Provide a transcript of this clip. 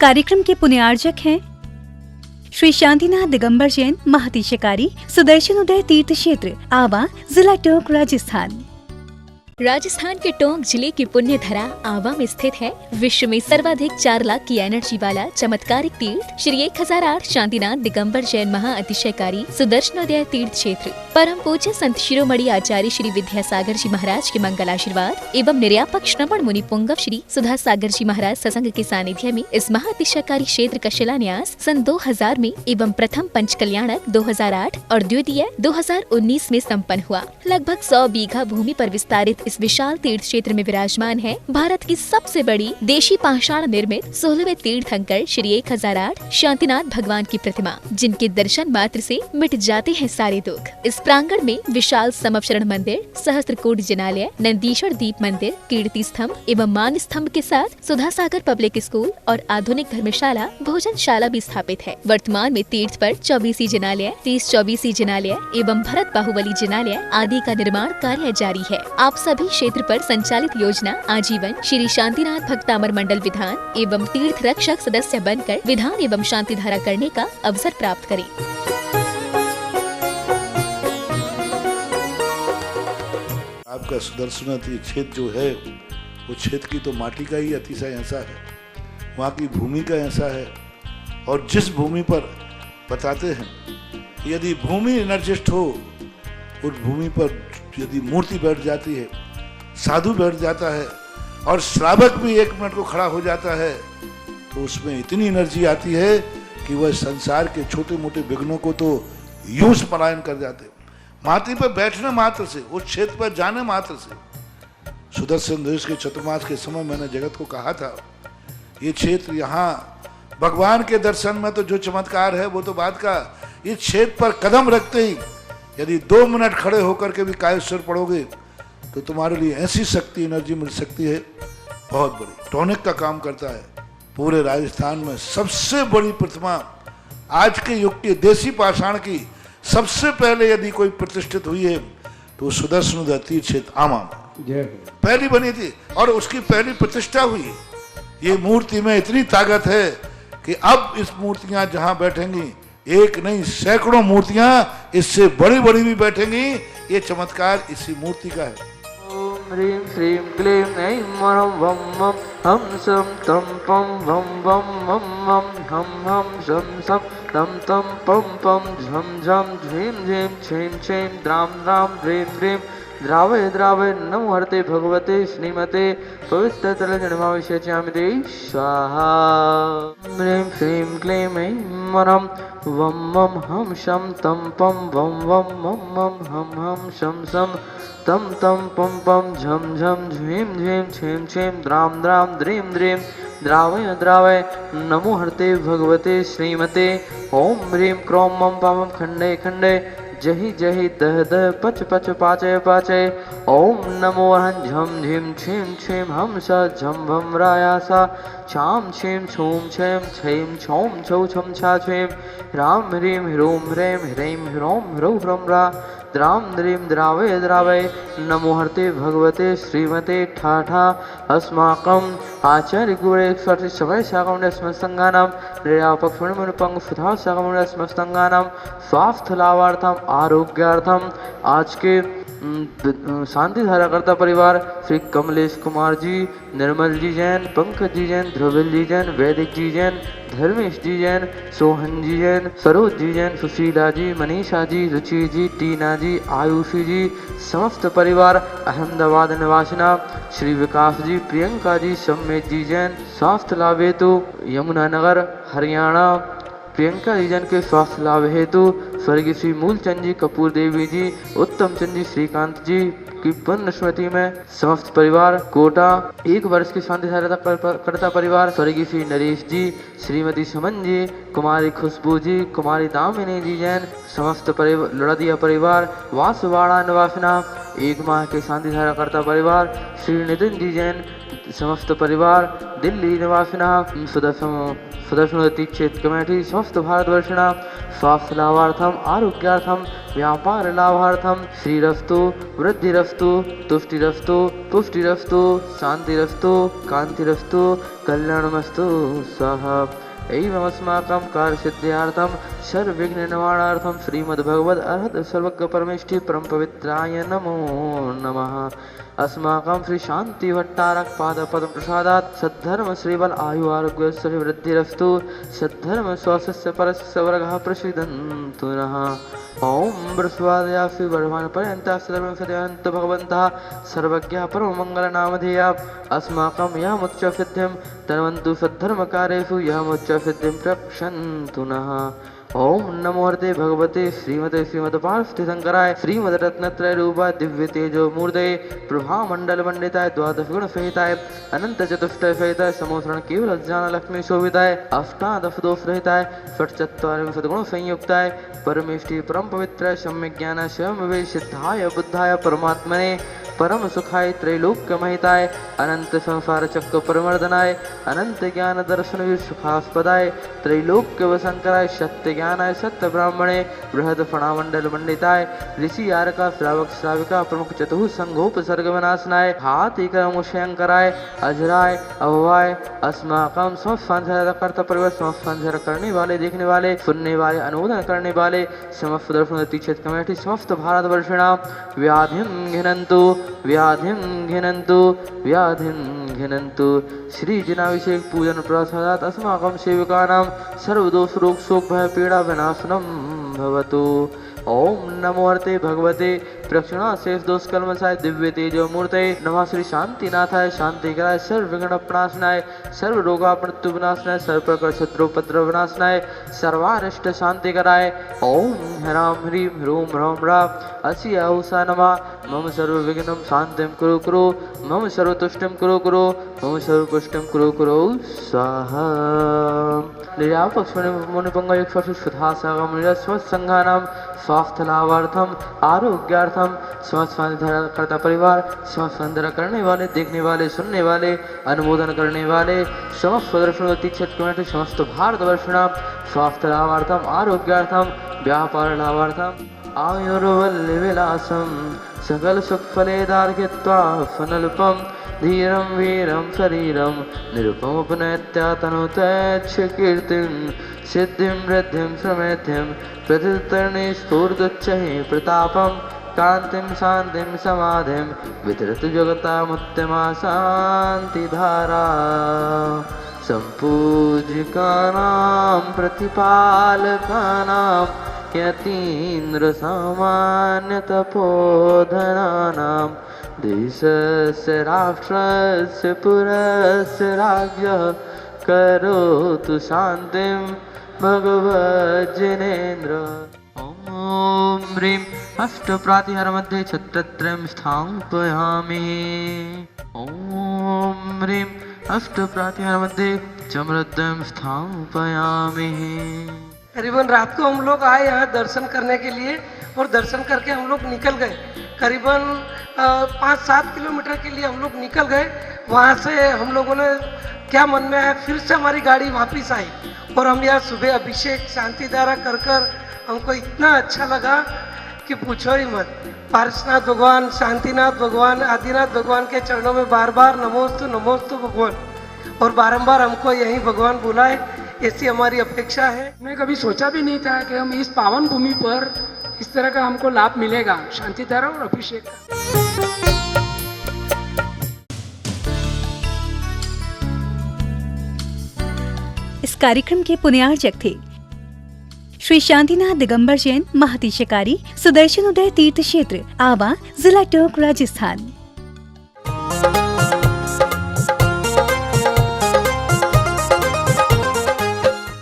कार्यक्रम के पुण्यार्जक हैं श्री शांतिनाथ दिगंबर जैन महातिशकारी सुदर्शन उदय तीर्थ क्षेत्र आवा, जिला टोंक, राजस्थान। राजस्थान के टोंक जिले की पुण्य धरा आवा में स्थित है विश्व में सर्वाधिक 4 लाख की एनर्जी वाला चमत्कारिक तीर्थ श्री 1008 शांतिनाथ दिगंबर जैन महाअतिशयकारी सुदर्शनोदय तीर्थ क्षेत्र। परम पूज्य संत शिरोमणि आचार्य श्री विद्यासागर जी महाराज के मंगल आशीर्वाद एवं निर्यापक श्रवण मुनि पुंगव श्री सुधा सागर जी महाराज सत्संग के सानिध्य में इस महाअतिशयकारी क्षेत्र का शिलान्यास सन 2000 में एवं प्रथम पंच कल्याणक 2008 और द्वितीय 2019 में संपन्न हुआ। लगभग 100 बीघा भूमि पर विस्तारित इस विशाल तीर्थ क्षेत्र में विराजमान है भारत की सबसे बड़ी देशी पाषाण निर्मित 16वें तीर्थंकर श्री 1008 शांतिनाथ भगवान की प्रतिमा, जिनके दर्शन मात्र से मिट जाते हैं सारे दुख। इस प्रांगण में विशाल समवचरण मंदिर, सहस्त्रकूट जिनालय, नंदीश्वर दीप मंदिर, कीर्ति स्तंभ एवं मान स्तंभ के साथ सुधा सागर पब्लिक स्कूल और आधुनिक धर्मशाला, भोजनशाला भी स्थापित है। वर्तमान में तीर्थ पर 24 जिनालय, 30-24 जिनालय एवं भरत बाहुबली जिनालय आदि का निर्माण कार्य जारी है। आप सभी क्षेत्र पर संचालित योजना आजीवन श्री शांतिनाथ भक्तामर मंडल विधान एवं तीर्थ रक्षक सदस्य बनकर विधान एवं शांति धारा करने का अवसर प्राप्त करें। आपका सुदर्शन क्षेत्र जो है वो क्षेत्र की तो माटी का ही अतिशय ऐसा है, वहाँ की भूमि का ऐसा है। और जिस भूमि पर बताते हैं यदि भूमि एनर्जिस्ट हो, उस भूमि पर यदि मूर्ति बैठ जाती है, साधु बैठ जाता है और श्रावक भी 1 मिनट को खड़ा हो जाता है, तो उसमें इतनी एनर्जी आती है कि वह संसार के छोटे मोटे विघ्नों को तो यूं पलायन कर जाते। माटी पर बैठने मात्र से, उस क्षेत्र पर जाने मात्र से, सुदर्शन देश के चतुर्मास के समय मैंने जगत को कहा था ये क्षेत्र, यहाँ भगवान के दर्शन में तो जो चमत्कार है वो तो बात का, इस क्षेत्र पर कदम रखते ही यदि 2 मिनट खड़े होकर के भी कायेश्वर पढ़ोगे तो तुम्हारे लिए ऐसी शक्ति एनर्जी मिल सकती है बहुत बड़ी। टॉनिक का काम करता है। पूरे राजस्थान में सबसे बड़ी प्रतिमा आज के युग की देसी पाषाण की सबसे पहले यदि कोई प्रतिष्ठित हुई है तो सुदर्शन तीर्थ क्षेत्र आमा में पहली बनी थी और उसकी पहली प्रतिष्ठा हुई। ये मूर्ति में इतनी ताकत है कि अब इस मूर्तियां जहां बैठेंगी, एक नहीं सैकड़ों मूर्तियां इससे बड़ी बड़ी भी बैठेंगी। ये चमत्कार इसी मूर्ति का है। ओम ह्रीं श्रीं क्लीं ऐं मरं वं मं हम सं तं पं वं वं मं मं हम हम शं सं तं तं पं पं झं झं झीं झीं छीं छीं द्रां द्रां ह्रीं ह्रीं द्रावय द्रावय नमो हरते भगवते श्रीमते पवित्रतलजन्माविषयामिते स्वाहा। ह्रीं श्रीं क्लीं ऐं मरं वं मं हम शं तं पं वं वं मं मं हम हम शं सं तं तं पं पं झं झं झीं झीं छीं छीं द्रां द्रां द्रीं द्रीं द्रावय द्रावय नमो हरते भगवते श्रीमते ओम ह्रीं क्रों मं पामं खण्डे खण्डे जहि जहि दह दह पच पच पाचय पाचय ओम नमो हं झं झीं छीं छीं हम स झं भं रायासा छां छीं छूं छें छीं छौं छौ छं छा छीं ह्रां ह्रीं ह्रूं ह्रैं ह्रैं ह्रौं ह्रौं ह्रं रा द्रां द्रीं द्रावय द्रावय नमो हरते भगवते श्रीमते ठाठा अस्माकम् आचार्य गुरे समय शाकमुंड स्मस्तंगानां निर्यापक फणिमुनिपंग सुधा शाकमुंड स्मस्तंगानां स्वास्थ्य लाभार्थम आरोग्यार्थम आज के शांति धारा करता परिवार श्री कमलेश कुमार जी, निर्मल जी जैन, पंकज जी जैन, ध्रुविल जी जैन, वैदिक जी जैन, धर्मेश जी जैन, सोहन जी जैन, सरोज जी जैन, सुशीला जी, मनीषा जी, रुचि जी, टीना जी, आयुषी जी, समस्त परिवार अहमदाबाद निवासिना श्री विकास जी, प्रियंका जी, सम्मेत जी जैन, स्वास्थ्य लाभ हेतु यमुनानगर हरियाणा प्रियंका जीजन के स्वास्थ्य लाभ हेतु स्वर्गीय श्री मूलचंद जी, कपूर देवी जी, उत्तम चंद जी, श्रीकांत जी की पुण्य स्मृति में समस्त परिवार कोटा 1 वर्ष की शांति सहायता करता परिवार स्वर्गीय श्री नरेश जी, श्रीमती सुमन जी, कुमारी खुशबू जी, कुमारी दामिनी जी जैन, समस्त परिवार लड़दिया परिवार वासवाड़ा निवासिना 1 माह के शांति धारा करता परिवार श्री नितिन जी जैन, समस्त परिवार दिल्ली निवासिनः सुदर्शनोदय क्षेत्र कमेटी समस्त भारतवर्षिणां स्वास्थ्य लाभार्थम आरोग्यार्थम व्यापार लाभार्थम श्रीरस्तु वृद्धिरस्तु तुष्टिरस्तु पुष्टिरस्तु शांतिरस्तु कांतिरस्तु कल्याणमस्तु स्वाहा। एवं अस्माकं कार्यसिद्ध्यार्थं सर्वविघ्न निवारणार्थं श्रीमद्भगवद् अर्हत सर्वज्ञ परमेष्ठि परम पवित्राय नमो नमः। अस्माकं श्री शांति भट्टारक पाद पद्म प्रसादात् सद्धर्म श्रीबल आयु आरोग्य वृद्धिरस्तु सद्धर्म स्वास्थ्य परस्य वर्गः प्रसीदन्तु नः। ओम बृहस्पत्यासु वर्धमान पर्यन्ता सर्वं सदयन्त भगवन्तः सर्वज्ञः परममङ्गलनामधेया अस्माकं यमुच्च सिद्धिं तन्वन्तु सद्धर्मकार्येषु यमुच्च सिद्धिं प्रक्षन्तु नः। ओम नमो हरते भगवते श्रीमते श्रीमद्पार्थिशंकराय श्रीमद रत्नत्रय रूपाय दिव्य तेजो मूर्तये प्रभा मंडल मंडिताय द्वादश गुण सहिताय अनंत चतुष्टय सहिताय समोसरण केवल ज्ञान लक्ष्मी शोभिताय अष्टादश दोष रहिताय षट्चत्वारिंशत् गुण संयुक्ताय परमेष्टि परम पवित्राय सम्यक ज्ञान स्वयं वे सिद्धाय बुद्धाय परमात्मने परम सुखाय त्रैलोक्य महिताय अनंत संसार चक्र परमर्दनाय अनंत ज्ञान दर्शन सुखास्पदाय त्रैलोक्य वशंकराय सत्य ज्ञानाय सत्य ब्राह्मणे बृहद फणामंडल मंडिताय ऋषि आरका श्रावक श्राविका प्रमुख चतुः संघोपसर्ग विनाशनाय हाथी कर्मशंकराय अजराय अभवाय अस्माकं समस्त परिवार समस्त करने वाले देखने वाले सुनने वाले अनुमोदन करने वाले समस्त दर्शन तीक्षित कमेटी समस्त भारतवर्षिणां व्याधिं घिनन्तु व्याधिं घिनन्तु व्याधिं घिनन्तु श्री जनाभिषेक पूजन प्रसादात् अस्माकं सेवकानां सर्वदोष रोग शोक भय पीड़ा विनाशनं भवतु। ओम नमो हरते भगवते प्रक्षणा शेष दोष कलमसाय दिव्य तेजो मूर्तये नमः श्री शांतिनाथाय शांतिकराय सर्व विघ्न प्रणाशनाय सर्व रोगा मृत्यु विनाशनाय सर्व प्रकार शत्रुपद्रव विनाशनाय सर्वारिष्ट शांतिकराय ओम ह्रां ह्रीं ह्रूं ह्रौं ह्रां असि आहुषा नमः मम सर्व विघ्नं शांतिं कुरु कुरु मम सर्व तुष्टिं कुरु कुरु मम सर्व पुष्टिं कुरु कुरु स्वाहा। निर्यापक्ष मुनिपंग एक सुधा सागम स्वसंघानां स्वास्थ्य लाभार्थम आरोग्यार्थम समस्त करता परिवार समस्त करने वाले देखने वाले सुनने वाले अनुमोदन करने वाले समस्त दर्शन तीक्षित कमेटी समस्त भारतवर्षिणां स्वास्थ्य लाभार्थम आरोग्यार्थम व्यापार लाभार्थम आयुर्वल्ली विलासम सकल सुख फलेदार्घ्यत्वा फनल्पम धीरं वीरं शरीरं निरुपमुपनयत्या तनुतैच्छ कीर्तिं सिद्धिं वृद्धिं समृद्धिं प्रतितरणे स्फूर्दुच्चहि प्रतापं कान्तिं शान्तिं समाधिं वितरतु जगतामुत्तमा शान्तिधारा। सम्पूज्यकानां प्रतिपालकानां यतीन्द्रसामान्यतपोधनानां देशस्य राष्ट्रस्य पुरस्य राज्ञः करोतु शान्तिं भगवज्जनेन्द्र। ॐ ह्रीं अष्टप्रातिहारमध्ये छत्रत्रयं स्थापयामि। ॐ ह्रीं अष्टप्रातिहारमध्ये चमरद्वयं स्थापयामि। करीबन रात को हम लोग आए यहाँ दर्शन करने के लिए और दर्शन करके हम लोग निकल गए। करीबन 5-7 किलोमीटर के लिए हम लोग निकल गए। वहाँ से हम लोगों ने क्या मन में आया, फिर से हमारी गाड़ी वापस आई और हम यहाँ सुबह अभिषेक शांतिधारा कर हमको इतना अच्छा लगा कि पूछो ही मत। पार्श्वनाथ भगवान, शांतिनाथ भगवान, आदिनाथ भगवान के चरणों में बार बार नमोस्तु नमोस्तु भगवान, और बारंबार हमको यही भगवान बुलाए, ऐसी हमारी अपेक्षा है। मैं कभी सोचा भी नहीं था कि हम इस पावन भूमि पर इस तरह का हमको लाभ मिलेगा, शांतिधारा और अभिषेक का। इस कार्यक्रम के पुण्यार्चक थे श्री शांतिनाथ दिगंबर जैन महातिशयकारी सुदर्शन उदय तीर्थ क्षेत्र आवा, जिला टोंक, राजस्थान।